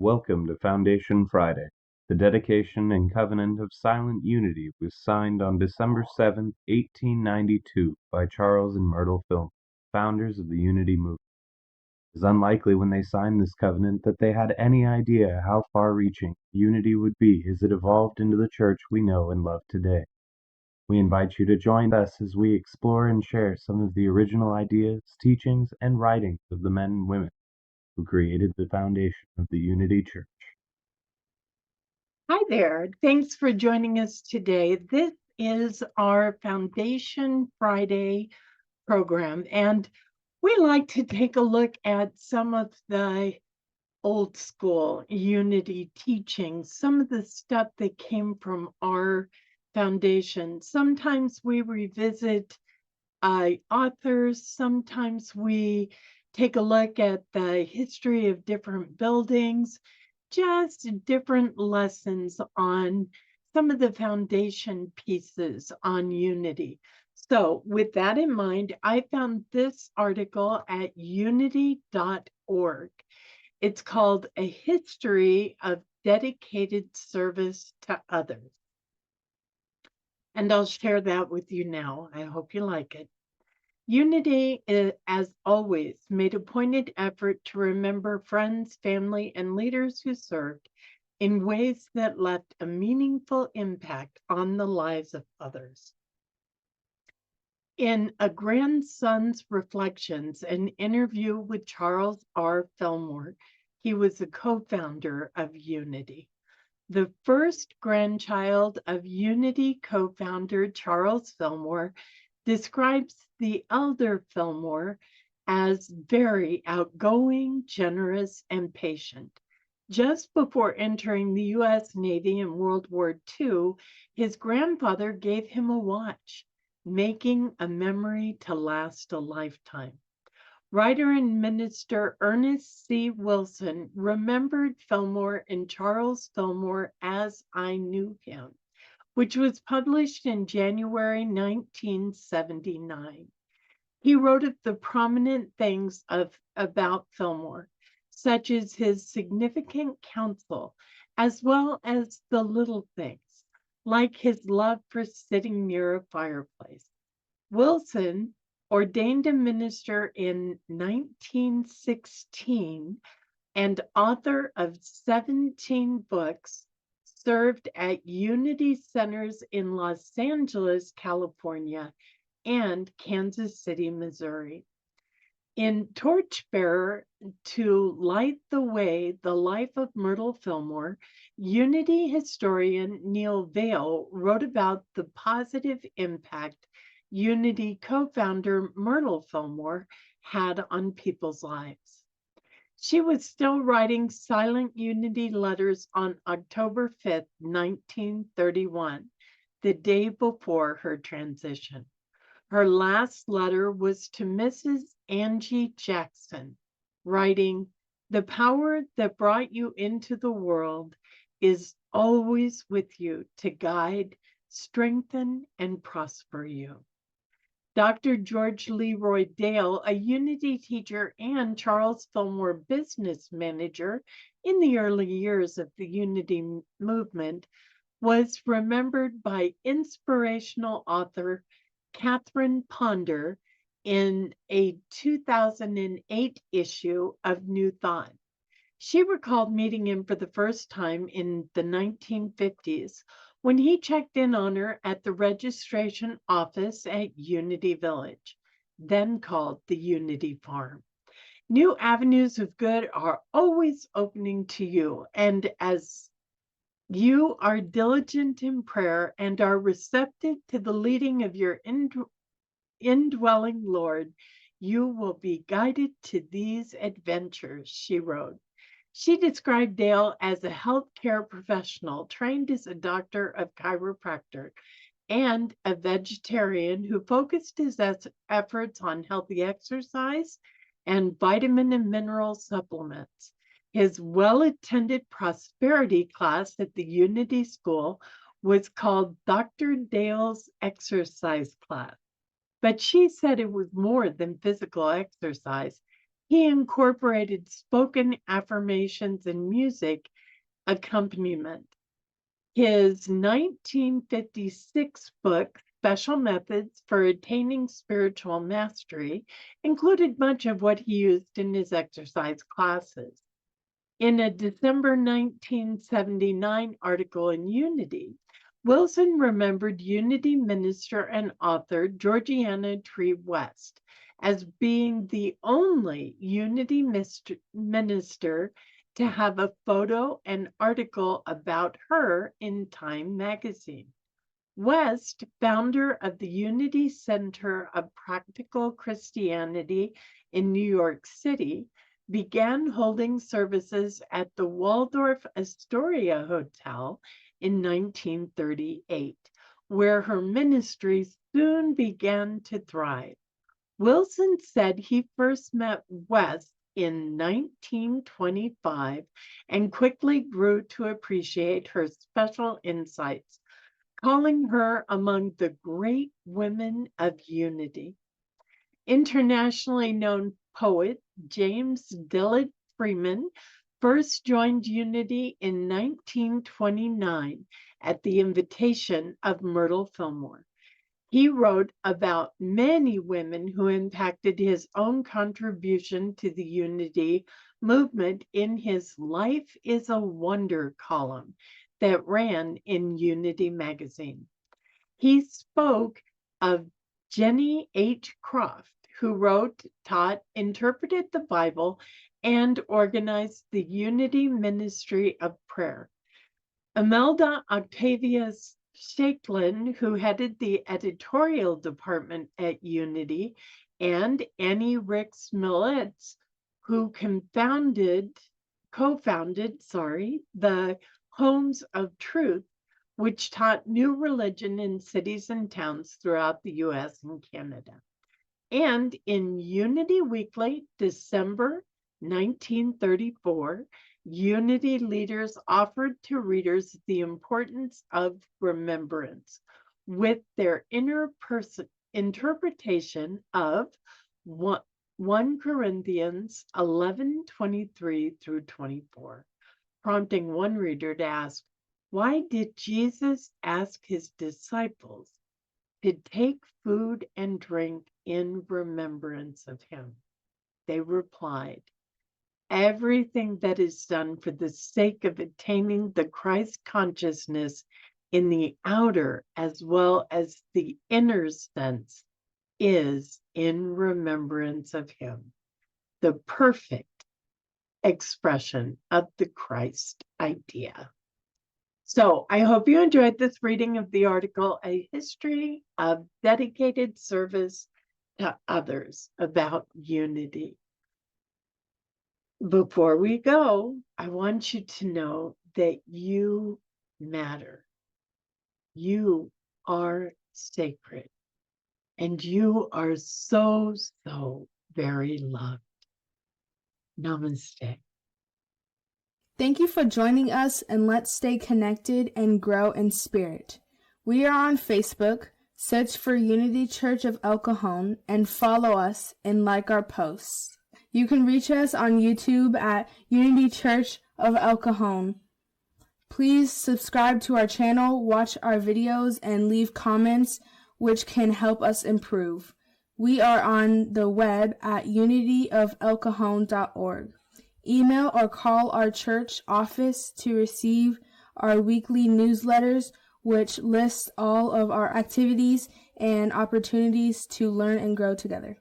Welcome to Foundation Friday. The dedication and covenant of silent unity was signed on December 7th, 1892 by Charles and Myrtle Fillmore, founders of the Unity movement. It is unlikely when they signed this covenant that they had any idea how far-reaching unity would be as it evolved into the church we know and love today. We invite you to join us as we explore and share some of the original ideas, teachings, and writings of the men and women who created the foundation of the Unity Church. Hi there. Thanks for joining us today. This is our Foundation Friday program, and we like to take a look at some of the old school Unity teachings, some of the stuff that came from our foundation. Sometimes we revisit authors, sometimes we take a look at the history of different buildings, just different lessons on some of the foundation pieces on unity. So, with that in mind, I found this article at unity.org. It's called A History of Dedicated Service to Others. And I'll share that with you now. I hope you like it. Unity, as always, made a pointed effort to remember friends, family, and leaders who served in ways that left a meaningful impact on the lives of others. In A Grandson's Reflections, an interview with Charles R. Fillmore, he was a co-founder of Unity. The first grandchild of Unity co-founder Charles Fillmore describes the elder Fillmore as very outgoing, generous, and patient. Just before entering the U.S. Navy in World War II, his grandfather gave him a watch, making a memory to last a lifetime. Writer and minister Ernest C. Wilson remembered Fillmore in Charles Fillmore as I Knew Him, which was published in January 1979. He wrote of the prominent things about Fillmore, such as his significant counsel, as well as the little things, like his love for sitting near a fireplace. Wilson, ordained a minister in 1916 and author of 17 books, served at Unity Centers in Los Angeles, California, and Kansas City, Missouri. In Torchbearer to Light the Way, The Life of Myrtle Fillmore, Unity historian Neil Vale wrote about the positive impact Unity co-founder Myrtle Fillmore had on people's lives. She was still writing silent Unity letters on October 5th, 1931, the day before her transition. Her last letter was to Mrs. Angie Jackson, writing, "The power that brought you into the world is always with you to guide, strengthen, and prosper you." Dr. George Leroy Dale, a Unity teacher and Charles Fillmore business manager in the early years of the Unity movement, was remembered by inspirational author Catherine Ponder in a 2008 issue of New Thought. She recalled meeting him for the first time in the 1950s when he checked in on her at the registration office at Unity Village, then called the Unity Farm. New avenues of good are always opening to you, and as you are diligent in prayer and are receptive to the leading of your indwelling Lord, you will be guided to these adventures, she wrote. She described Dale as a healthcare professional trained as a doctor of chiropractic and a vegetarian who focused his efforts on healthy exercise and vitamin and mineral supplements. His well-attended prosperity class at the Unity School was called Dr. Dale's exercise class. But she said it was more than physical exercise. He incorporated spoken affirmations and music accompaniment. His 1956 book, Special Methods for Attaining Spiritual Mastery, included much of what he used in his exercise classes. In a December 1979 article in Unity, Wilson remembered Unity minister and author Georgiana Tree West as being the only Unity minister to have a photo and article about her in Time magazine. West, founder of the Unity Center of Practical Christianity in New York City, began holding services at the Waldorf Astoria Hotel in 1938, where her ministry soon began to thrive. Wilson said he first met West in 1925 and quickly grew to appreciate her special insights, calling her among the great women of unity. Internationally known poet James Dillard Freeman first joined Unity in 1929 at the invitation of Myrtle Fillmore. He wrote about many women who impacted his own contribution to the Unity movement in his Life is a Wonder column that ran in Unity magazine. He spoke of Jenny H. Croft, who wrote, taught, interpreted the Bible, and organized the Unity Ministry of Prayer. Imelda Octavia Shaklin, who headed the editorial department at Unity, and Annie Ricks Millets, who co-founded the Homes of Truth, which taught new religion in cities and towns throughout the US and Canada. And in Unity Weekly, December 1934, Unity leaders offered to readers the importance of remembrance with their interpretation of 1 Corinthians 11:23 through 24, prompting one reader to ask, why did Jesus ask his disciples to take food and drink in remembrance of him? They replied, everything that is done for the sake of attaining the Christ consciousness in the outer as well as the inner sense is in remembrance of him, the perfect expression of the Christ idea. So I hope you enjoyed this reading of the article, A History of Dedicated Service to Others about Unity. Before we go, I want you to know that you matter. You are sacred, and you are so, so very loved. Namaste. Thank you for joining us, and let's stay connected and grow in spirit. We are on Facebook. Search for Unity Church of El Cajon and follow us and like our posts. You can reach us on YouTube at Unity Church of El Cajon. Please subscribe to our channel, watch our videos, and leave comments which can help us improve. We are on the web at unityofelcajon.org. Email or call our church office to receive our weekly newsletters, which lists all of our activities and opportunities to learn and grow together.